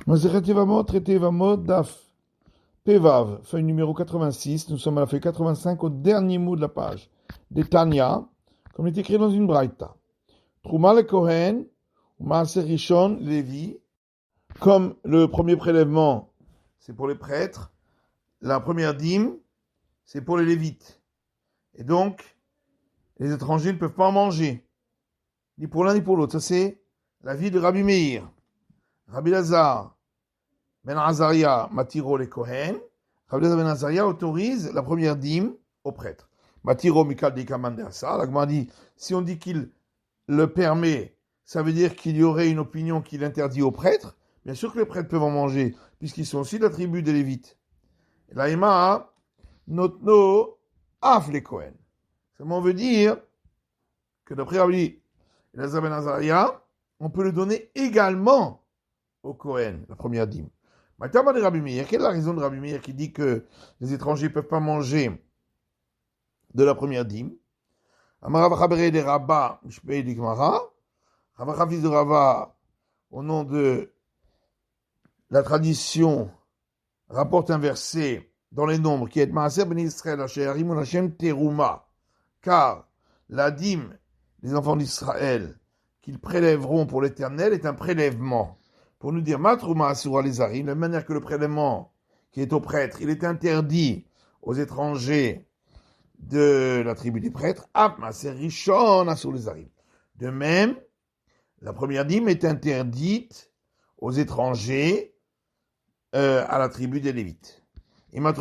Masechet Yevamot, traité Yevamot, Daf Pevav, feuille numéro 86. Nous sommes à la feuille 85, au dernier mot de la page. Des Tanya, comme il est écrit dans une braïta. Trouma le Kohen, Maaser Rishon, Lévi. Comme le premier prélèvement, c'est pour les prêtres, la première dîme, c'est pour les Lévites. Et donc, les étrangers ne peuvent pas en manger, ni pour l'un ni pour l'autre. Ça, c'est la vie de Rabbi Meir. Rabbi Lazar Ben Azaria Matiro les Kohen. Rabbi Lazar Ben Azaria autorise la première dîme aux prêtres. Matiro Mikal de Kamandasa. La dit, si on dit qu'il le permet, ça veut dire qu'il y aurait une opinion qui l'interdit aux prêtres. Bien sûr que les prêtres peuvent en manger, puisqu'ils sont aussi de la tribu des Lévites. La Ema, Notno, Af les Kohen. Ça veut dire que d'après Rabbi Lazar Ben Azaria, on peut le donner également au Kohen, la première dîme. Maintenant, de Rabbi Meir, quelle est la raison de Rabbi Meir qui dit que les étrangers ne peuvent pas manger de la première dîme? Amarav Chabere de Rabba, Mishpei de Gemara, Rabba fils de Rava, au nom de la tradition, rapporte un verset dans les nombres qui est Maaser ben Israël, Asher Rimun Hashem Teruma, car la dîme des enfants d'Israël qu'ils prélèveront pour l'Éternel est un prélèvement. Pour nous dire, Matrouma Asura les Arim, de la manière que le prélèvement qui est au prêtre, il est interdit aux étrangers de la tribu des prêtres, Maaser Rishon Asur les Arim. De même, la première dîme est interdite aux étrangers à la tribu des Lévites. Alors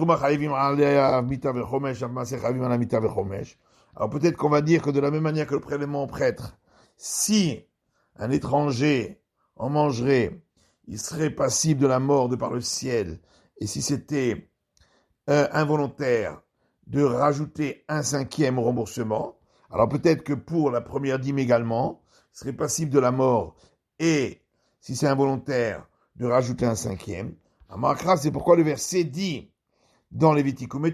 peut-être qu'on va dire que de la même manière que le prélèvement au prêtre, si un étranger en mangerait, il serait passible de la mort de par le ciel. Et si c'était involontaire, de rajouter un cinquième au remboursement. Alors peut-être que pour la première dîme également, il serait passible de la mort. Et si c'est involontaire, de rajouter un cinquième. Amakra, c'est pourquoi le verset dit dans Léviticum,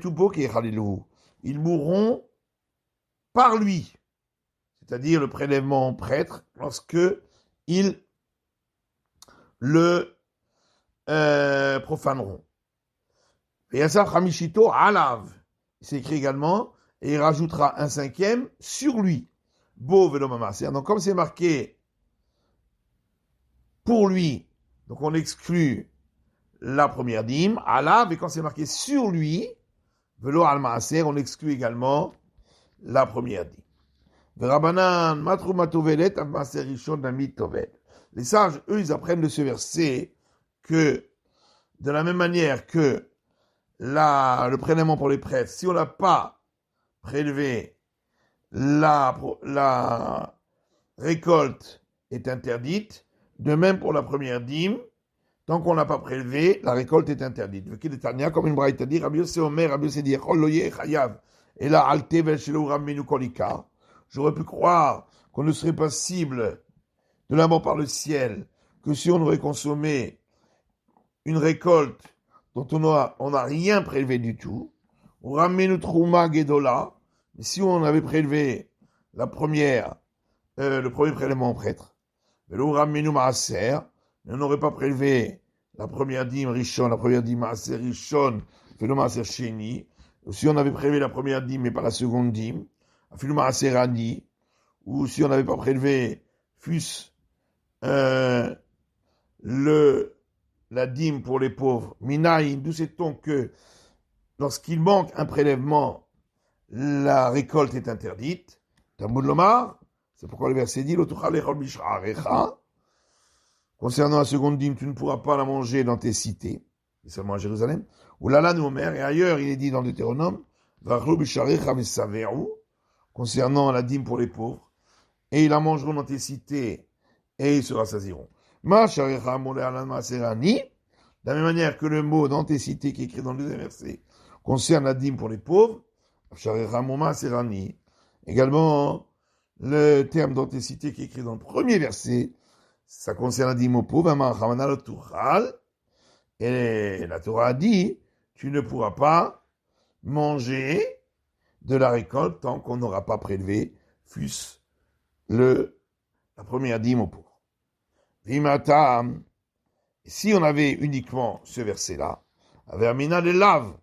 ils mourront par lui. C'est-à-dire le prélèvement en prêtre lorsque ils le profaneront. Et Yasaf Hamishito Alav, c'est écrit également, et il rajoutera un cinquième sur lui. Beau Velomamaser. Donc comme c'est marqué pour lui, donc on exclut la première dîme, Alav, et quand c'est marqué sur lui, Velo Almaaser, on exclut également la première dîme. Verabanan Matrumatovelet Almaaser Rishon Namit Tovel. Les sages, eux, ils apprennent de ce verset que, de la même manière que le prélèvement pour les prêtres, si on n'a pas prélevé, la récolte est interdite. De même pour la première dîme, tant qu'on n'a pas prélevé, la récolte est interdite. Comme une braïta dit, Rabbi Yosef Omer, Rabbi Yosef dit, et là, Altevel Shelo Rabbinu Kolika. J'aurais pu croire qu'on ne serait pas cible de la mort par le ciel que si on aurait consommé une récolte dont on n'a rien prélevé du tout, ou Rabbinu Trouma Gedola, mais si on avait prélevé le premier prélèvement au prêtre, Velo Rabbinu Maaser, mais on n'aurait pas prélevé la première dîme Rishon, la première dîme Maaser Rishon, Velo Maaser Sheni, ou si on avait prélevé la première dîme mais pas la seconde dîme, Velo Maaser Ani, ou si on n'avait pas prélevé fût la dîme pour les pauvres, Minaïn, d'où sait-on que lorsqu'il manque un prélèvement, la récolte est interdite. Talmud Lomar, c'est pourquoi le verset dit, concernant la seconde dîme, tu ne pourras pas la manger dans tes cités, et seulement à Jérusalem. Ou là, nous, Omer, et ailleurs, il est dit dans Deutéronome, concernant la dîme pour les pauvres, et ils la mangeront dans tes cités, et ils se rassasieront. De la même manière que le mot dans tes cités qui est écrit dans le deuxième verset concerne la dîme pour les pauvres, également le terme dans tes cités qui est écrit dans le premier verset, ça concerne la dîme aux pauvres, et la Torah a dit, tu ne pourras pas manger de la récolte tant qu'on n'aura pas prélevé, fût-ce la première dîme aux pauvres. Vimatam, Et si on avait uniquement ce verset-là, Avermina les lave,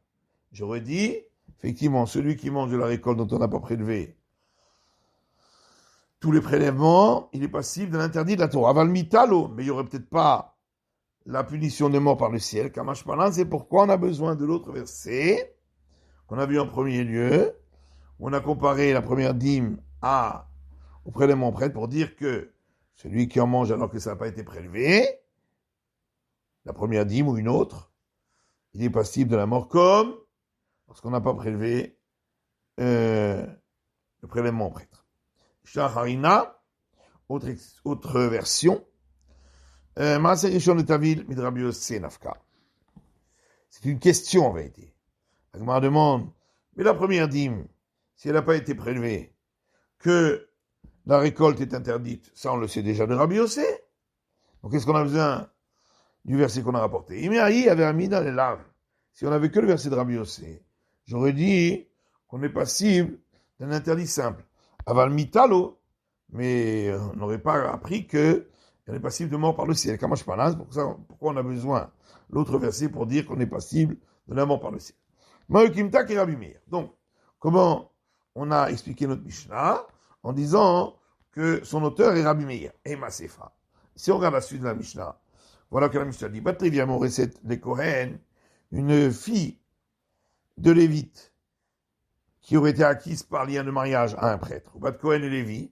j'aurais dit, effectivement, celui qui mange de la récolte dont on n'a pas prélevé tous les prélèvements, il est passible de l'interdit de la Torah. Aval mitalo, mais il n'y aurait peut-être pas la punition de mort par le ciel. Kamashpalan, c'est pourquoi on a besoin de l'autre verset qu'on a vu en premier lieu, où on a comparé la première dîme au prélèvement prêtre pour dire que celui qui en mange alors que ça n'a pas été prélevé, la première dîme ou une autre, il est passible de la mort comme lorsqu'on n'a pas prélevé le prélèvement prêtre. Shaharina, autre version, Maaser Rishon de Tavil, Midrabi Yossé Nafka. C'est une question en vérité. La Gemara demande, mais la première dîme, si elle n'a pas été prélevée, que la récolte est interdite, ça on le sait déjà de Rabbi Yossé. Donc qu'est-ce qu'on a besoin du verset qu'on a rapporté? Iméaï avait mis dans les laves. Si on n'avait que le verset de Rabbi Yossé, j'aurais dit qu'on est passible d'un interdit simple. Aval mitalo, mais on n'aurait pas appris qu'on est passible de mort par le ciel. Kamash panas, pourquoi on a besoin l'autre verset pour dire qu'on est passible de la mort par le ciel. Ma'ukimta ki Rabbi Meir. Donc, comment on a expliqué notre Mishnah en disant que son auteur est Rabbi Meir et Masefa. Si on regarde la suite de la Mishnah, voilà que la Mishnah dit, Batriviam recette les Kohen, une fille de Lévite qui aurait été acquise par lien de mariage à un prêtre, ou Bat Kohen et Lévi,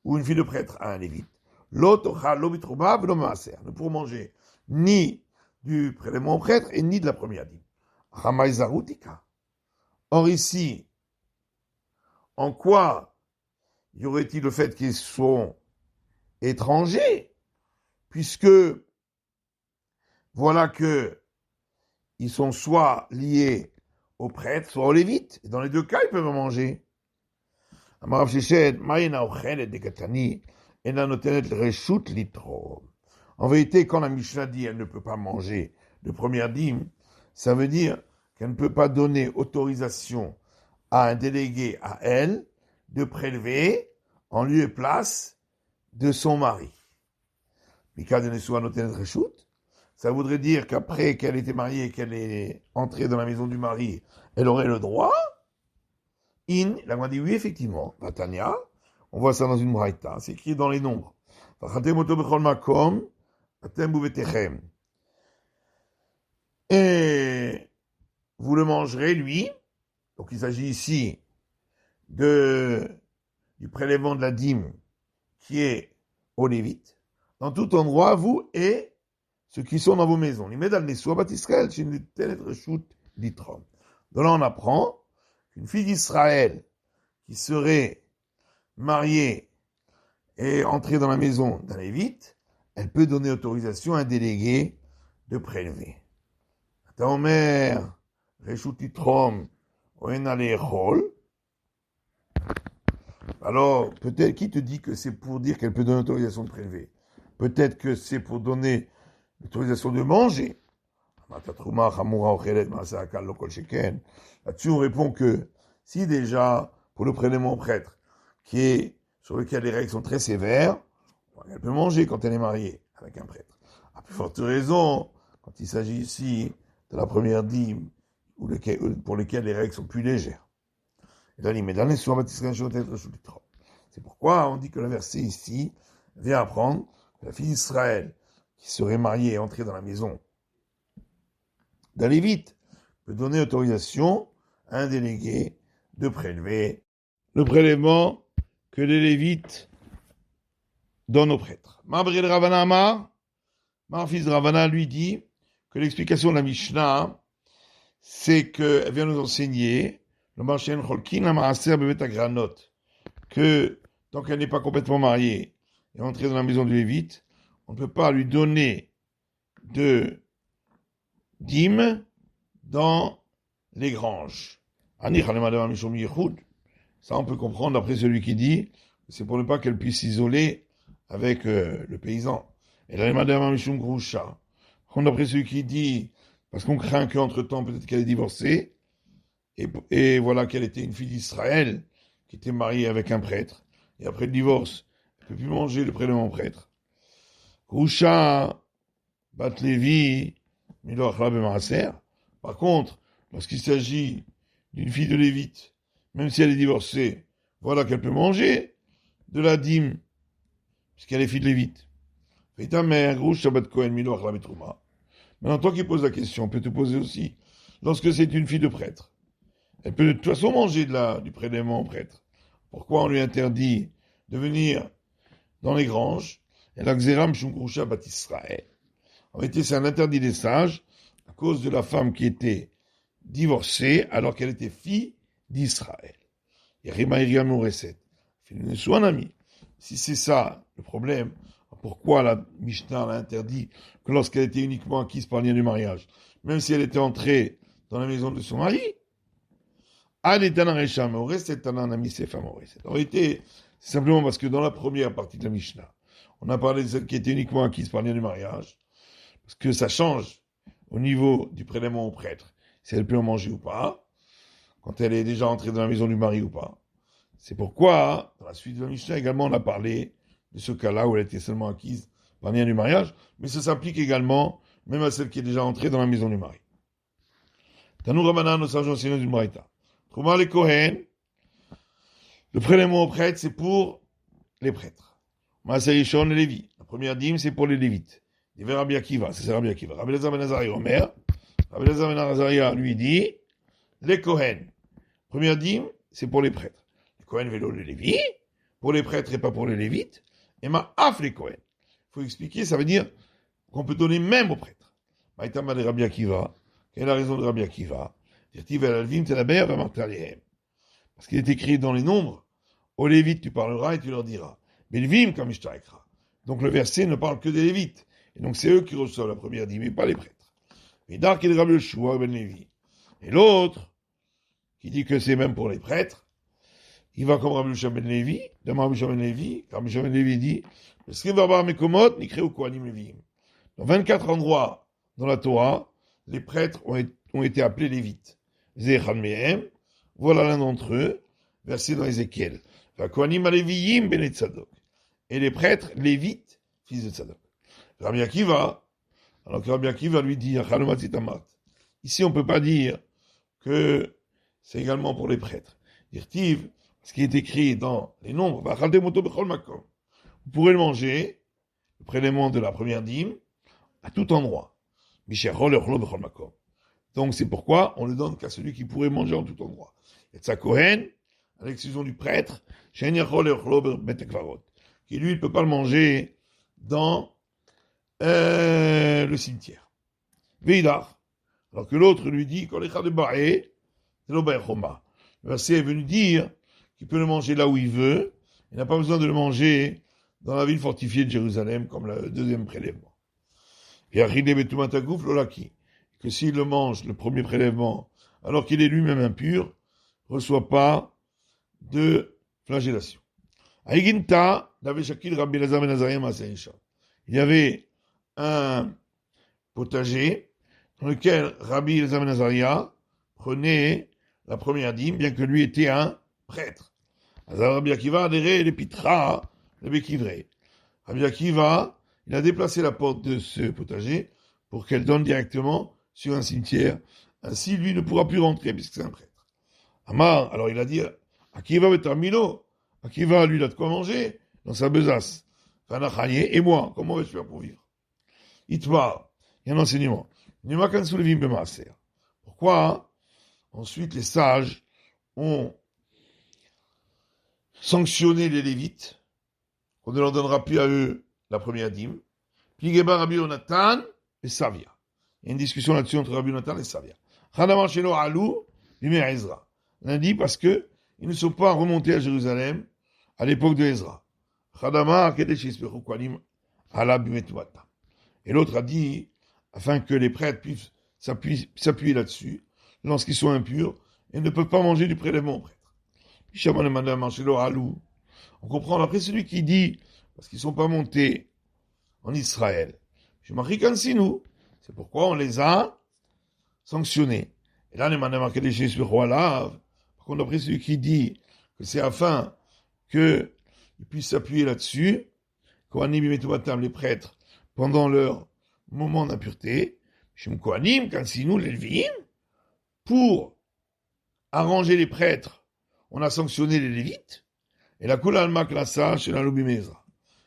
ou une fille de prêtre à un Lévite, ne pour manger ni du prélèvement au prêtre et ni de la première dîme. Or ici, en quoi y aurait-il le fait qu'ils sont étrangers, puisque voilà que ils sont soit liés aux prêtres, soit aux lévites. Et dans les deux cas, ils peuvent manger. En vérité, quand la Mishnah dit elle ne peut pas manger de première dîme, ça veut dire qu'elle ne peut pas donner autorisation à un délégué à elle de prélever en lieu et place de son mari. Ça voudrait dire qu'après qu'elle était mariée et qu'elle est entrée dans la maison du mari, elle aurait le droit. La Gemara dit oui, effectivement. Vatania, on voit ça dans une braïta, c'est écrit dans les nombres. Et vous le mangerez, lui. Donc il s'agit ici du prélèvement de la dîme qui est au Lévite, dans tout endroit, vous et ceux qui sont dans vos maisons. Donc là, on apprend qu'une fille d'Israël qui serait mariée et entrée dans la maison d'un Lévite, elle peut donner autorisation à un délégué de prélever. Alors, peut-être, qui te dit que c'est pour dire qu'elle peut donner autorisation de prélever? Peut-être que c'est pour donner l'autorisation de manger. Là-dessus, on répond que si déjà, pour le prélèvement prêtre, sur lequel les règles sont très sévères, elle peut manger quand elle est mariée avec un prêtre. À plus forte raison, quand il s'agit ici de la première dîme, pour lesquelles les règles sont plus légères. C'est pourquoi on dit que le verset ici vient apprendre que la fille d'Israël qui serait mariée et entrée dans la maison d'un Lévite peut donner autorisation à un délégué de prélever le prélèvement que les Lévites donnent aux prêtres. Mabril Ravana Amar, fils de Ravana, lui dit que l'explication de la Mishnah, c'est qu'elle vient nous enseigner que tant qu'elle n'est pas complètement mariée et entrée dans la maison du Lévite, on ne peut pas lui donner de dîme dans les granges. Ça, on peut comprendre d'après celui qui dit que c'est pour ne pas qu'elle puisse s'isoler avec le paysan. Et là, d'après celui qui dit, parce qu'on craint qu'entre-temps, peut-être qu'elle est divorcée, et voilà qu'elle était une fille d'Israël qui était mariée avec un prêtre. Et après le divorce, elle ne peut plus manger le prélèvement prêtre. Grusha Bat Lévi, Milo Achlab et Maaser. Par contre, lorsqu'il s'agit d'une fille de Lévite, même si elle est divorcée, voilà qu'elle peut manger de la dîme, puisqu'elle est fille de Lévite. Fait ta mère, Grouche Shabbat Kohen, Milo Achlab et Trouma. Maintenant, toi qui poses la question, on peut te poser aussi, lorsque c'est une fille de prêtre, elle peut de toute façon manger du prélèvement au prêtre. Pourquoi on lui interdit de venir dans les granges? Et la Xéram Shumkrusha Bat Israël. En réalité, c'est un interdit des sages à cause de la femme qui était divorcée alors qu'elle était fille d'Israël. Et Rima Iriam Oreset. Soit un ami. Si c'est ça le problème, pourquoi la Mishnah l'a interdit que lorsqu'elle était uniquement acquise par lien du mariage, même si elle était entrée dans la maison de son mari? En réalité, c'est simplement parce que dans la première partie de la Mishnah, on a parlé de celle qui était uniquement acquise par lien du mariage, parce que ça change au niveau du prélèvement au prêtre, si elle peut en manger ou pas, quand elle est déjà entrée dans la maison du mari ou pas. C'est pourquoi, dans la suite de la Mishnah également, on a parlé de ce cas-là où elle était seulement acquise par lien du mariage, mais ça s'applique également même à celle qui est déjà entrée dans la maison du mari. Tanou Ramanan, nos sages enseignants du Braïta. Trouma les Kohen, le prélèvement au prêtre, c'est pour les prêtres. Maaserishon, les Lévis. La première dîme, c'est pour les Lévites. Il y avait Rabbi Akiva, c'est Rabbi Akiva. Rabbi Elazar ben Azariah, Omer. Rabbi Elazar ben Azariah lui dit, les Kohen. Première dîme, c'est pour les prêtres. Les Kohen vélo les Lévis, pour les prêtres et pas pour les Lévites. Et ma'af les Kohen. Il faut expliquer, ça veut dire qu'on peut donner même aux prêtres. Maïtama de Rabbi Akiva. Quelle est la raison de Rabbi Akiva? Parce qu'il est écrit dans les nombres, aux Lévites tu parleras et tu leur diras. Belvim comme Ishtaekra. Donc le verset ne parle que des Lévites. Et donc c'est eux qui reçoivent la première dîme, mais pas les prêtres. Et Dark et Rabbi Shua ben Lévi. Et l'autre, qui dit que c'est même pour les prêtres, il va comme Rabbi Shua ben Lévi, dans Rabbi Shua ben Lévi, Rabbi Shua ben Lévi dit, le Skrivabar Mekomot, Nikre ou Kohanim Lévim. Dans 24 endroits dans la Torah, les prêtres ont été appelés Lévites. Zechan Mehem, voilà l'un d'entre eux, versé dans Ézéchiel. Kohanim Aleviyim ben Tzadok. Et les prêtres Lévites, fils de Tzadok. Rabbi Akiva, alors que Rabbi Akiva lui dit, ici on ne peut pas dire que c'est également pour les prêtres. Dirtiv, ce qui est écrit dans les nombres, vous pourrez le manger, le prélèvement de la première dîme, à tout endroit. Donc c'est pourquoi on le donne qu'à celui qui pourrait manger en tout endroit. Et sa Kohen, à l'exclusion du prêtre, qui lui ne peut pas le manger dans le cimetière. Veidar, alors que l'autre lui dit, le verset est venu dire qu'il peut le manger là où il veut, il n'a pas besoin de le manger dans la ville fortifiée de Jérusalem, comme le deuxième prélèvement. Et que s'il le mange, le premier prélèvement, alors qu'il est lui-même impur, ne reçoit pas de flagellation. Il y avait un potager dans lequel Rabbi Elazar ben Azariah prenait la première dîme, bien que lui était un prêtre. Rabbi Akiva adhérait les pitra, les béquivrés. Rabbi Akiva, il a déplacé la porte de ce potager pour qu'elle donne directement sur un cimetière. Ainsi, lui ne pourra plus rentrer puisque c'est un prêtre. Amar, alors il a dit, Akiva betamino, Akiva, lui, il a de quoi manger dans sa besace. Et moi, comment vais-je faire pour vivre? Itmar, il y a un enseignement. Pourquoi ensuite les sages ont sanctionné les Lévites, qu'on ne leur donnera plus à eux la première dîme. Puis Geba Rabbi Yonatan et Savia. Il y a une discussion là-dessus entre Rabbi Yonatan et Savia. Chanaman Shelo Alou, Bimei Ezra. On a dit parce que ils ne sont pas remontés à Jérusalem à l'époque de Ezra. Chadama Kedesh Yispechu Kohanim Ala Bimei Tuvatam. Et l'autre a dit, afin que les prêtres puissent s'appuyer là-dessus, lorsqu'ils sont impurs, et ne peuvent pas manger du prélèvement aux prêtres. On comprend après celui qui dit, parce qu'ils ne sont pas montés en Israël. C'est pourquoi on les a sanctionnés. Et là, on a marqué les chez par contre, après celui qui dit que c'est afin qu'ils puissent s'appuyer là-dessus, les prêtres, pendant leur moment d'impureté, chez Kohanim, Kansinou, les Lévi'im, pour arranger les prêtres, on a sanctionné les Lévites, et la Kula Alma Klasa chez la Lobim Ezra.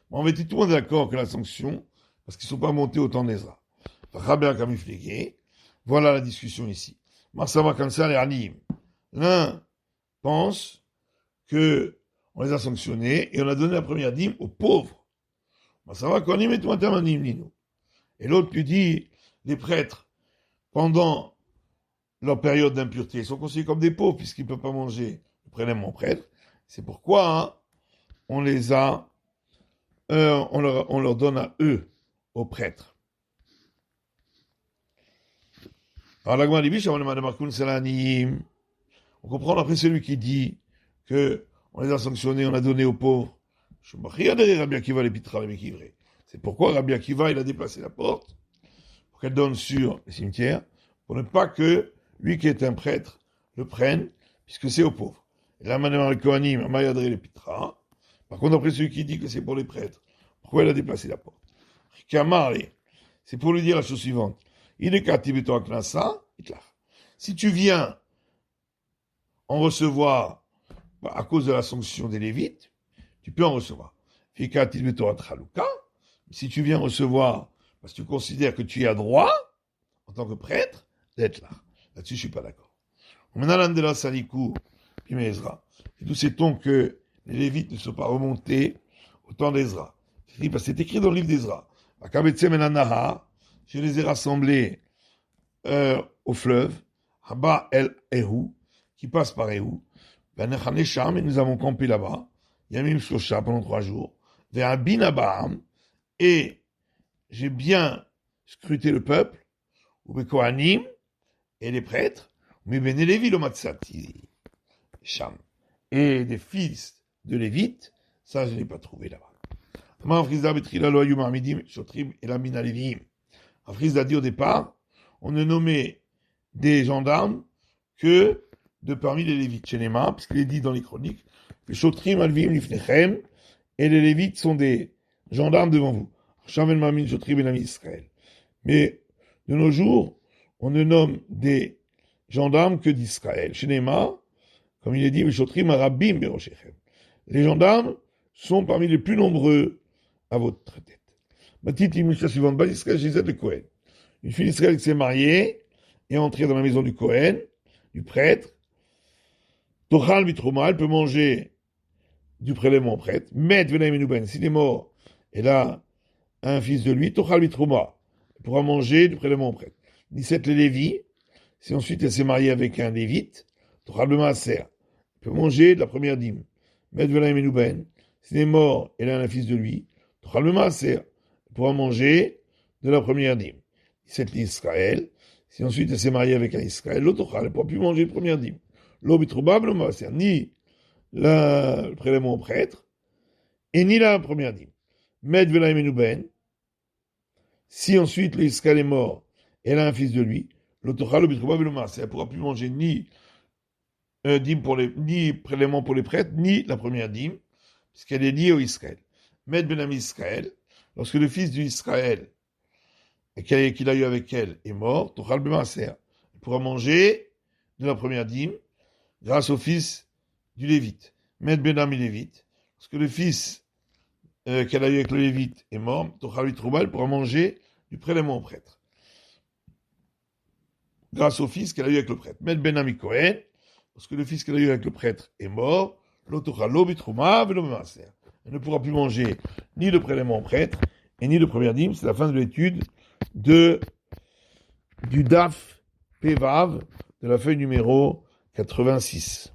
On était tout le monde d'accord que la sanction, parce qu'ils ne sont pas montés au temps d'Ezra. Voilà la discussion ici. Marsava Kansa et Anim. L'un pense que on les a sanctionnés et on a donné la première dîme aux pauvres. Marsava Kohanim et Tumatamanim Nino. Et l'autre lui dit, les prêtres, pendant leur période d'impureté, ils sont considérés comme des pauvres puisqu'ils ne peuvent pas manger le prélèvement prêtre. C'est pourquoi on les a, on leur donne à eux, aux prêtres. Alors la Gemara dit, on comprend après celui qui dit que on les a sanctionnés, on a donné aux pauvres. C'est pourquoi Rabbi Akiva il a déplacé la porte pour qu'elle donne sur le cimetière, pour ne pas que lui qui est un prêtre le prenne, puisque c'est aux pauvres. Et là, maintenant, le Kohanim, Amayadre le Pitra. Par contre, après celui qui dit que c'est pour les prêtres, pourquoi il a déplacé la porte? C'est pour lui dire la chose suivante. Il est katibeto aknasa, si tu viens en recevoir à cause de la sanction des Lévites, tu peux en recevoir. Si tu viens recevoir parce que tu considères que tu as droit, en tant que prêtre, d'être là. Là-dessus, je suis pas d'accord. Et nous sait-on que les Lévites ne sont pas remontés au temps d'Ezra. C'est écrit dans le livre d'Ezra. Je les ai rassemblés au fleuve, Haba el Ehu, qui passe par Ehu. Et nous avons campé là-bas, Yamim Shosha, pendant 3 jours. Vers Binabam, et j'ai bien scruté le peuple, ou les Kohanim, et les prêtres, mais ben Lévi le Matsati, Sham, et des fils de Lévite, ça je n'ai pas trouvé là-bas. Afrizda a dit au départ, on ne nommait des gendarmes que de parmi les Lévites, chez les mains, puisqu'il est dit dans les chroniques, les Shotrim alvim lifnechem, et les Lévites sont des gendarmes devant vous. Mais de nos jours, on ne nomme des gendarmes que d'Israël. Chez Néma, comme il est dit, les gendarmes sont parmi les plus nombreux à votre tête. Matite l'Mishnah suivante, Bas Israël, Gisèle de Cohen. Une fille d'Israël qui s'est mariée et entrée dans la maison du Cohen, du prêtre. Tochal Bitrouma, elle peut manger du prélèvement prêtre. Met Venaim Enouben, s'il est mort, elle a un fils de lui, Tochal Bitrouma, elle pourra manger du prélèvement prêtre. 17 les Lévis, si ensuite elle s'est mariée avec un Lévite, Tochal Bemaaser, elle peut manger de la première dîme. Met Venaim Enouben, s'il est mort, elle a un fils de lui, Tochal Bemaaser, elle pourra manger de la première dîme. 17 l'Israël, si ensuite elle s'est mariée avec un Israël, l'autre, elle ne pourra plus manger de première dîme. L'obitrouble, c'est ni le prélèvement au prêtre, et ni la première dîme. Med Velaim Enouben, si ensuite l'Israël est mort, et elle a un fils de lui, l'autochal, l'obitrouble, elle ne pourra plus manger ni dîme ni prélèvement pour les prêtres, ni la première dîme, puisqu'elle est liée au Israël. Med Benam Israël, lorsque le fils du Israël qu'il a eu avec elle est mort, Tochal Bemaaser, elle pourra manger de la première dîme grâce au fils du Lévite. Med Benam Lévite, parce que le fils qu'elle a eu avec le Lévite est mort, Tochal Bitrouba, elle pourra manger du prélèvement au prêtre. Grâce au fils qu'elle a eu avec le prêtre. Med Benam Cohen, parce que le fils qu'elle a eu avec le prêtre est mort, l'Otochal Bitrouba, elle ne pourra plus manger ni le prélèvement au prêtre et ni de première dîme. C'est la fin de l'étude du DAF Pevav de la feuille numéro 86.